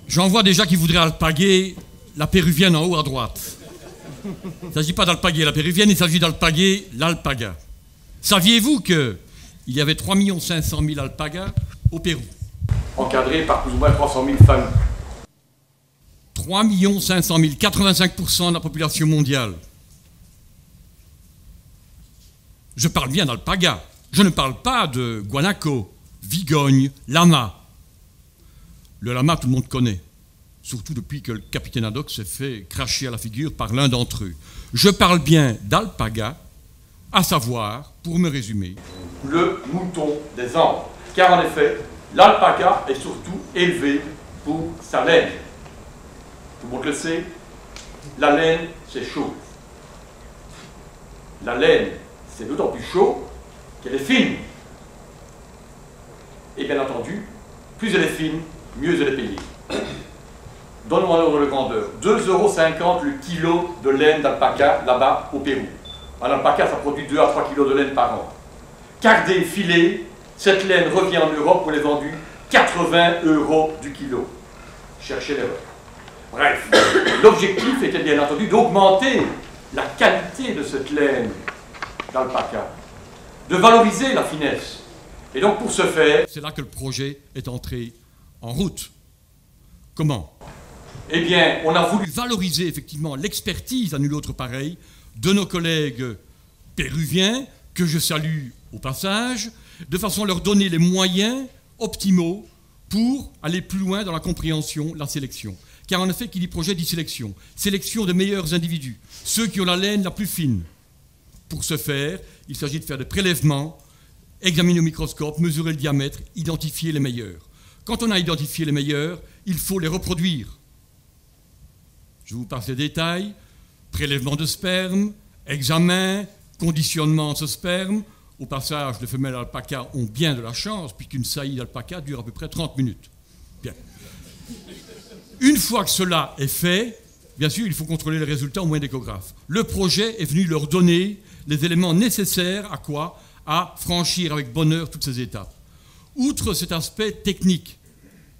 J'en vois déjà qui voudraient alpaguer la péruvienne en haut à droite. Il ne s'agit pas d'alpaguer la péruvienne, il s'agit d'alpaguer l'alpaga. Saviez-vous qu'il y avait 3 500 000 alpagas au Pérou? Encadrés par plus ou moins 300 000 familles. 3 500 000, 85% de la population mondiale. Je parle bien d'alpaga. Je ne parle pas de guanaco, vigogne, lama. Le lama, tout le monde connaît. Surtout depuis que le capitaine Haddock s'est fait cracher à la figure par l'un d'entre eux. Je parle bien d'alpaga, à savoir, pour me résumer, le mouton des Andes. Car en effet, l'alpaga est surtout élevé pour sa laine. Tout le monde le sait, la laine, c'est chaud. La laine, c'est d'autant plus chaud qu'elle est fine. Et bien entendu, plus elle est fine, mieux elle est payée. Donnons un ordre de grandeur. 2,50 € le kilo de laine d'alpaca là-bas au Pérou. Un alpaca, ça produit 2 à 3 kg de laine par an. Cardée, filée, cette laine revient en Europe où elle est vendue 80 € du kilo. Cherchez l'erreur. Bref, l'objectif était bien entendu d'augmenter la qualité de cette laine d'alpaca, de valoriser la finesse. Et donc pour ce faire... C'est là que le projet est entré en route. Comment? Eh bien, on a voulu valoriser effectivement l'expertise à nul autre pareil de nos collègues péruviens, que je salue au passage, de façon à leur donner les moyens optimaux pour aller plus loin dans la compréhension, la sélection. Car en effet, qui dit projet dit sélection. Sélection des meilleurs individus, ceux qui ont la laine la plus fine. Pour ce faire, il s'agit de faire des prélèvements, examiner au microscope, mesurer le diamètre, identifier les meilleurs. Quand on a identifié les meilleurs, il faut les reproduire. Je vous passe les détails, prélèvement de sperme, examen, conditionnement de ce sperme. Au passage, les femelles alpacas ont bien de la chance, puisqu'une saillie d'alpaca dure à peu près 30 minutes. Bien. Une fois que cela est fait, bien sûr, il faut contrôler les résultats au moyen d'échographe. Le projet est venu leur donner les éléments nécessaires à quoi? À franchir avec bonheur toutes ces étapes. Outre cet aspect technique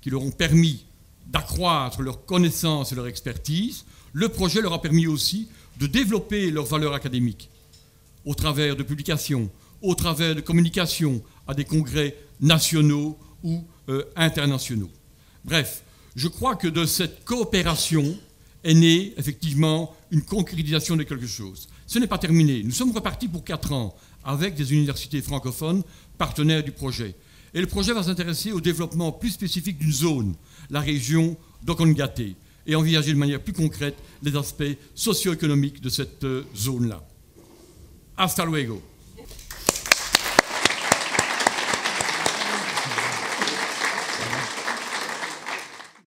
qui leur ont permis d'accroître leur connaissance et leur expertise, le projet leur a permis aussi de développer leur valeur académique au travers de publications, au travers de communications à des congrès nationaux ou internationaux. Bref, je crois que de cette coopération est née effectivement une concrétisation de quelque chose. Ce n'est pas terminé. Nous sommes repartis pour 4 ans avec des universités francophones partenaires du projet. Et le projet va s'intéresser au développement plus spécifique d'une zone, la région d'Okongate, et envisager de manière plus concrète les aspects socio-économiques de cette zone-là. Hasta luego.